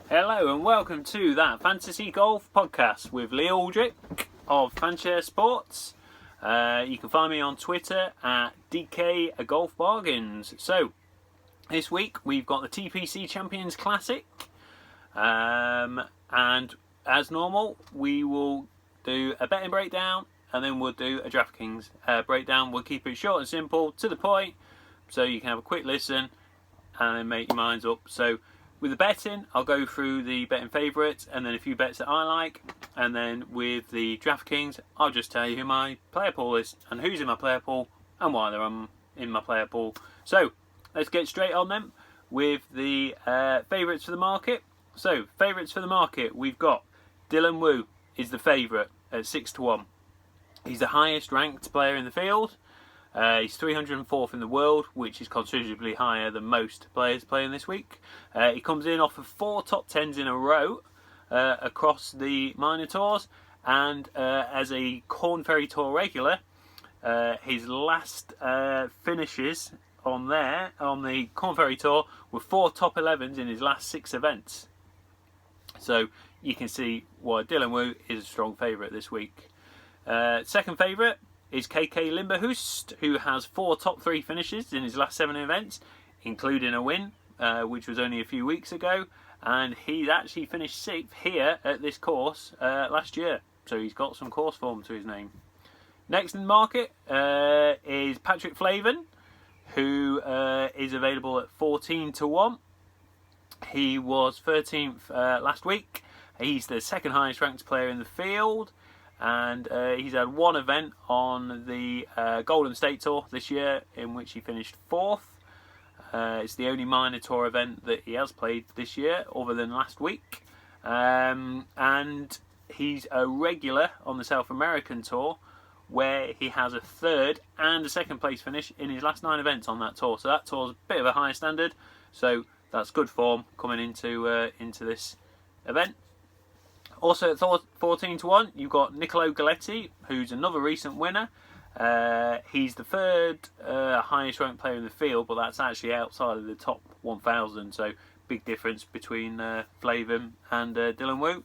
Hello and welcome to that Fantasy Golf Podcast with Lee Aldrich of Fanshare Sports. You can find me on Twitter at DK Golf Bargains. So, this week we've got the TPC Champions Classic. And as normal, we will do a betting breakdown and then we'll do a Draftkings breakdown. We'll keep it short and simple, to the point, so you can have a quick listen and then make your minds up. So, with the betting, I'll go through the betting favourites and then a few bets that I like. And then with the Draftkings, I'll just tell you who my player pool is and who's in my player pool and why they're in my player pool. So, let's get straight on then with the favourites for the market. So, favourites for the market, we've got Dylan Wu is the favourite at 6-1. He's the highest ranked player in the field. He's 304th in the world, which is considerably higher than most players playing this week. He comes in off of 4 top 10s in a row across the minor tours, and as a Corn Ferry Tour regular, his last finishes on the Corn Ferry Tour were 4 top 11s in his last 6 events. So you can see why Dylan Wu is a strong favourite this week. Second favourite is KK Limberhoost, who has 4 top 3 finishes in his last 7 events, including a win, which was only a few weeks ago, and he's actually finished 6th here at this course last year, so he's got some course form to his name. Next in the market is Patrick Flavin, who is available at 14-1. He was 13th last week. He's the second highest ranked player in the field. And he's had 1 event on the Golden State Tour this year in which he finished 4th. It's the only minor tour event that he has played this year other than last week. And he's a regular on the South American Tour where he has a 3rd and a 2nd place finish in his last 9 events on that tour. So that tour's a bit of a higher standard. So that's good form coming into this event. Also at 14-1, you've got Niccolo Galaxy, who's another recent winner. He's the 3rd highest ranked player in the field, but that's actually outside of the top 1,000. So big difference between Flavin and Dylan Wu.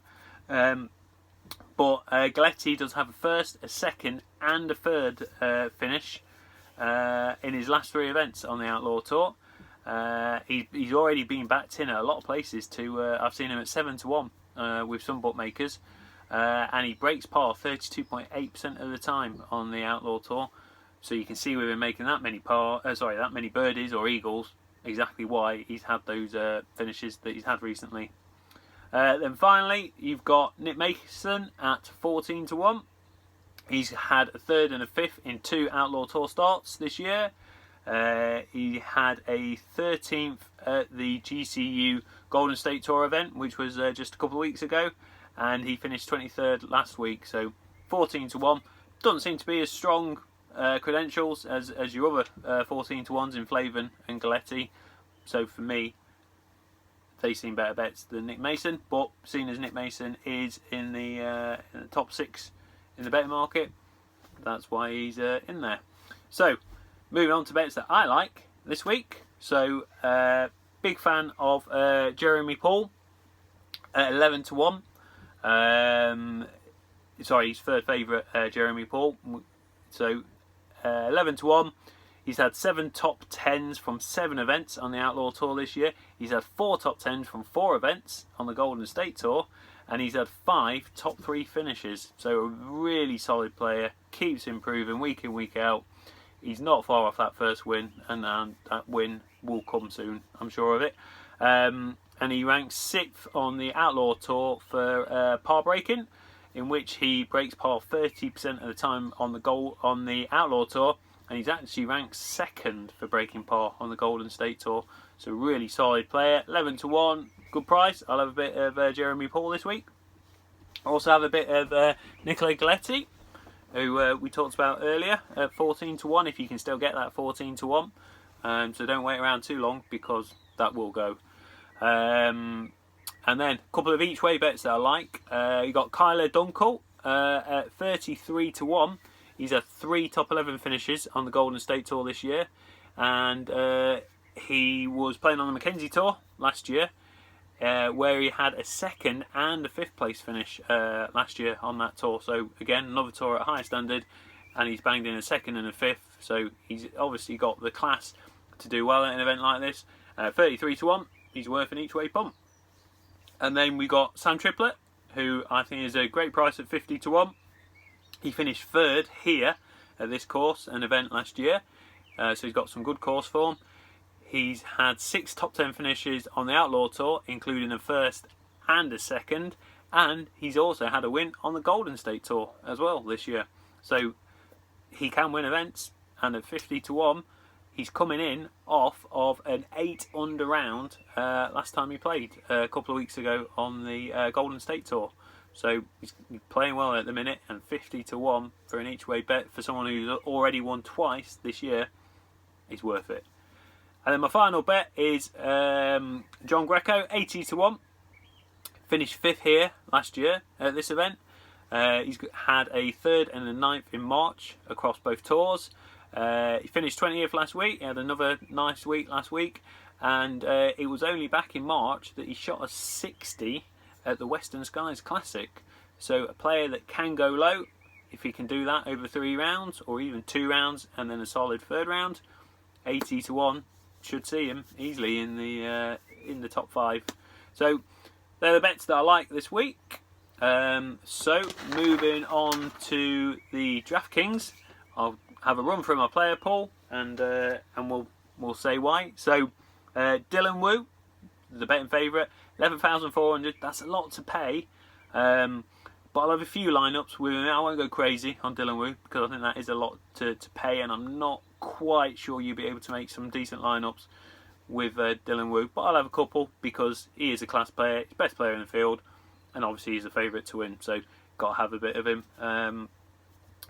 But Galetti does have a 1st, a 2nd, and a 3rd finish in his last 3 events on the Outlaw Tour. He's already been backed in at a lot of places. I've seen him at 7-1. With some bookmakers, and he breaks par 32.8% of the time on the Outlaw Tour. So you can see with him making that many birdies or eagles, exactly why he's had those finishes that he's had recently. Then finally, you've got Nick Mason at 14-1. He's had a 3rd and a 5th in 2 Outlaw Tour starts this year. He had a 13th at the GCU Golden State Tour event, which was just a couple of weeks ago, and he finished 23rd last week. So 14-1 doesn't seem to be as strong credentials as your other 14-1s in Flavin and Galetti. So for me, they seem better bets than Nick Mason. But seeing as Nick Mason is in the top 6 in the betting market, that's why he's in there. So moving on to bets that I like this week. So, big fan of Jeremy Paul at 11-1. He's 3rd favourite, Jeremy Paul. So, 11-1. He's had 7 top 10s from 7 events on the Outlaw Tour this year. He's had 4 top 10s from 4 events on the Golden State Tour. And he's had 5 top 3 finishes. So, a really solid player. Keeps improving week in, week out. He's not far off that first win, and that win will come soon, I'm sure of it. And he ranks 6th on the Outlaw Tour for par breaking, in which he breaks par 30% of the time on the Outlaw Tour, and he's actually ranked 2nd for breaking par on the Golden State Tour. So really solid player. 11-1, good price. I'll have a bit of Jeremy Paul this week. Also have a bit of Niccolo Galaxy, who we talked about earlier, at 14-1, if you can still get that 14-1. So don't wait around too long, because that will go. And then a couple of each way bets that I like. You got Kyler Dunkel at 33-1. He's had 3 top 11 finishes on the Golden State Tour this year, and he was playing on the Mackenzie Tour last year. where he had a 2nd and a 5th place finish last year on that tour. So again, another tour at high standard, and he's banged in a 2nd and a 5th. So he's obviously got the class to do well at an event like this. 33 to 1, he's worth an each way pump. And then we got Sam Triplet, who I think is a great price at 50 to 1. He finished 3rd here at this course, an event last year. So he's got some good course form. He's had 6 top 10 finishes on the Outlaw Tour, including a 1st and a 2nd. And he's also had a win on the Golden State Tour as well this year. So he can win events, and at 50 to 1, he's coming in off of an 8 under round last time he played a couple of weeks ago on the Golden State Tour. So he's playing well at the minute, and 50 to 1 for an each way bet for someone who's already won twice this year is worth it. And then my final bet is John Greco, 80 to 1. Finished 5th here last year at this event. He's had a 3rd and a 9th in March across both tours. He finished 20th last week. He had another nice week last week, and it was only back in March that he shot a 60 at the Western Skies Classic. So a player that can go low, if he can do that over 3 rounds or even 2 rounds and then a solid 3rd round, 80 to 1 should see him easily in the top 5. So they're the bets that I like this week. So moving on to the Draftkings, I'll have a run through my player pool, and we'll say why. So Dylan Wu, the betting favourite, 11,400. That's a lot to pay, but I'll have a few lineups with him. I won't go crazy on Dylan Wu because I think that is a lot to pay, and I'm not quite sure you'll be able to make some decent lineups with Dylan Wu. But I'll have a couple because he is a class player, he's best player in the field, and obviously he's a favourite to win. So got to have a bit of him. And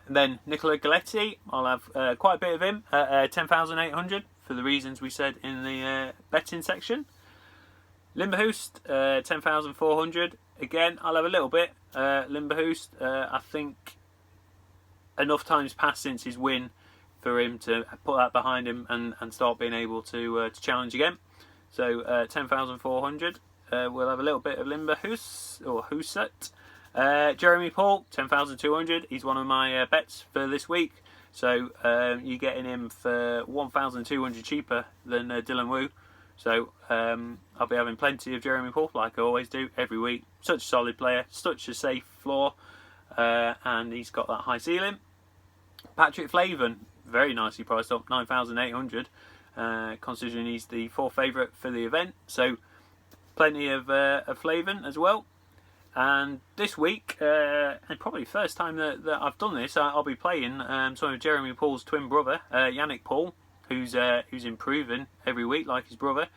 then Niccolo Galaxy, I'll have quite a bit of him at 10,800 for the reasons we said in the betting section. Limberhoost, 10,400. Again, I'll have a little bit. Limberhoost, I think enough time's passed since his win for him to put that behind him and start being able to challenge again. So 10,400. We'll have a little bit of Limberhoost or Hooset. Jeremy Paul, 10,200. He's one of my bets for this week. So you're getting him for 1,200 cheaper than Dylan Wu. So I'll be having plenty of Jeremy Paul, like I always do every week. Such a solid player, such a safe floor, and he's got that high ceiling. Patrick Flavin, very nicely priced up, 9,800, considering he's the 4th favourite for the event. So plenty of Flavin as well. And this week, and probably first time that I've done this, I'll be playing some of Jeremy Paul's twin brother, Yannick Paul, who's improving every week like his brother,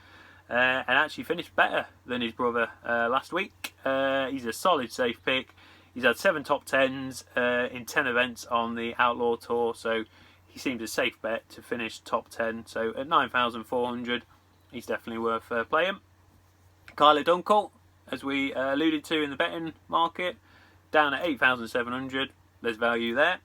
and actually finished better than his brother last week. He's a solid safe pick. He's had 7 top 10s in 10 events on the Outlaw Tour, so he seems a safe bet to finish top 10. So at 9,400, he's definitely worth playing. Kyler Dunkel, as we alluded to in the betting market, down at 8,700. There's value there.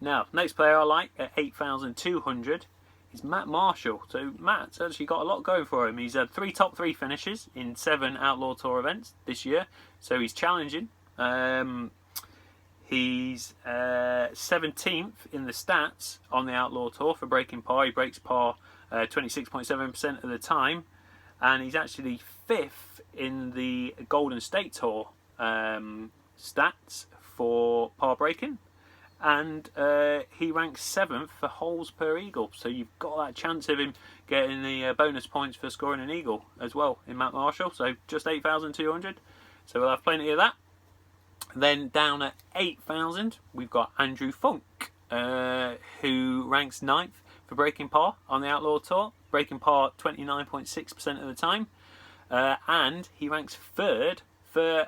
Now, next player I like at 8,200 is Matt Marshall. So Matt's actually got a lot going for him. He's had 3 top 3 finishes in 7 Outlaw Tour events this year, so he's challenging. He's 17th in the stats on the Outlaw Tour for breaking par. He breaks par 26.7% of the time, and he's actually 5th in the Golden State Tour stats for par breaking. And he ranks 7th for holes per eagle, so you've got that chance of him getting the bonus points for scoring an eagle as well in Matt Marshall. So just 8,200, so we'll have plenty of that. Then down at 8,000 we've got Andrew Funk, who ranks 9th for breaking par on the Outlaw Tour, breaking par 29.6% of the time, and he ranks 3rd for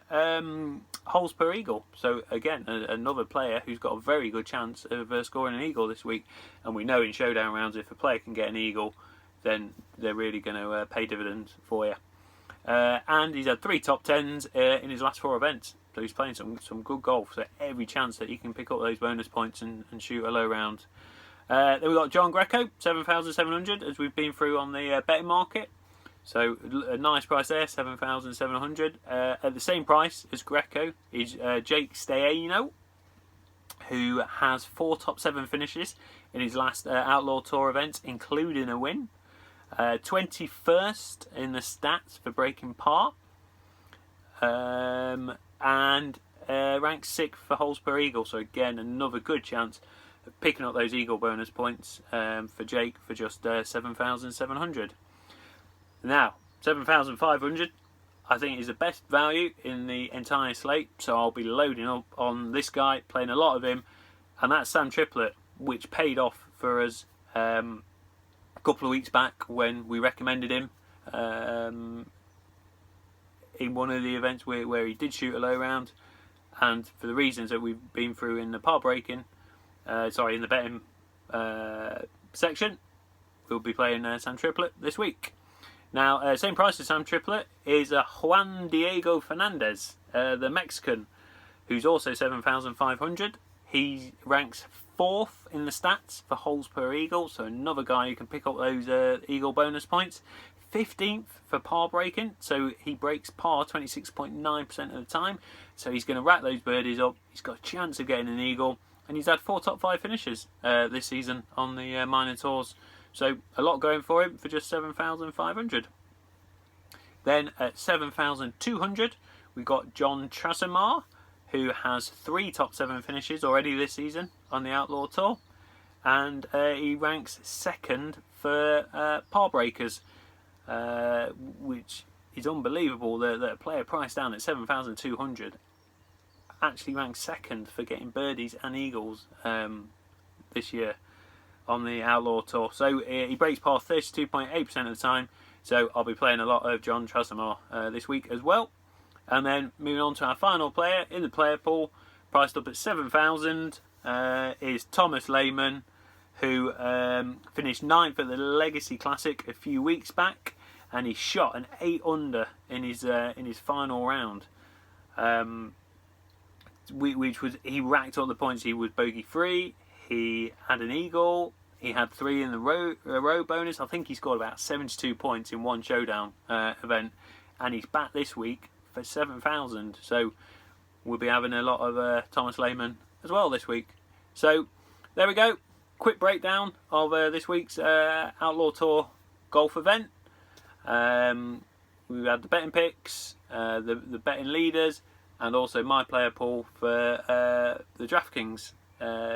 holes per eagle. So again, another player who's got a very good chance of scoring an eagle this week. And we know in showdown rounds, if a player can get an eagle, then they're really going to pay dividends for you. And he's had 3 top 10s in his last 4 events. So he's playing some good golf. So every chance that he can pick up those bonus points and shoot a low round. Then we've got John Greco, 7,700, as we've been through on the betting market. So a nice price there, 7,700. At the same price as Greco is Jake Staiano, who has 4 top 7 finishes in his last Outlaw Tour event, including a win. 21st in the stats for breaking par, and ranked 6th for holes per eagle. So again, another good chance of picking up those eagle bonus points for Jake for just 7,700. Now, 7,500 I think is the best value in the entire slate, so I'll be loading up on this guy, playing a lot of him, and that's Sam Triplet, which paid off for us a couple of weeks back when we recommended him in one of the events where he did shoot a low round, and for the reasons that we've been through in the par breaking, in the betting section, we'll be playing Sam Triplet this week. Now, same price as Sam Triplet is Juan Diego Fernandez, the Mexican, who's also 7,500. He ranks 4th in the stats for holes per eagle, so another guy who can pick up those eagle bonus points. 15th for par breaking, so he breaks par 26.9% of the time, so he's going to rack those birdies up. He's got a chance of getting an eagle, and he's had 4 top 5 finishes this season on the minor tours. So a lot going for him for just 7,500. Then at 7,200 we've got John Trasamar, who has 3 top 7 finishes already this season on the Outlaw Tour, and he ranks 2nd for par breakers, which is unbelievable that a player priced down at 7,200 actually ranks 2nd for getting birdies and eagles this year on the Outlaw Tour. So he breaks par 32.8% of the time, so I'll be playing a lot of John Trasamar this week as well. And then moving on to our final player in the player pool, priced up at 7,000, is Thomas Layman, who finished 9th at the Legacy Classic a few weeks back, and he shot an 8 under in his final round, which was, he racked up the points. He was bogey free. He had an eagle. He had 3 in the row bonus. I think he scored about 72 points in one showdown event, and he's back this week for 7,000. So we'll be having a lot of Thomas Layman as well this week. So there we go. Quick breakdown of this week's Outlaw Tour golf event. We had the betting picks, the betting leaders, and also my player pool for the Draftkings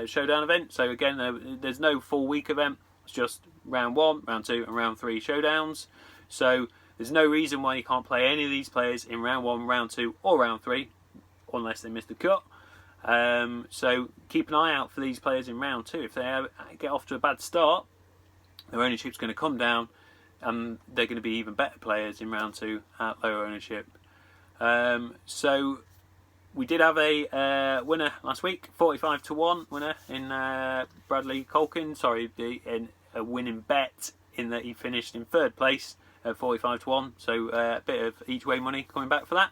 showdown event. So again, there's no full week event. It's just round 1, round 2 and round 3 showdowns. So there's no reason why you can't play any of these players in round 1, round 2 or round 3 unless they miss the cut. So keep an eye out for these players in round 2. If they get off to a bad start, their ownership's going to come down, and they're going to be even better players in round 2 at lower ownership. So we did have a winner last week, 45-1 winner in Bradley Colkin. Sorry, a winning bet in that he finished in 3rd place at 45-1. So a bit of each way money coming back for that.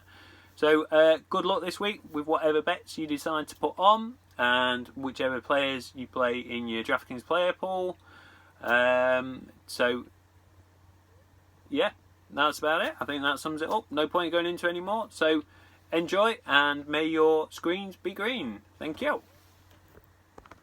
So good luck this week with whatever bets you decide to put on, and whichever players you play in your Draftkings Player Pool. So yeah, that's about it. I think that sums it up. No point going into any more. So enjoy, and may your screens be green. Thank you.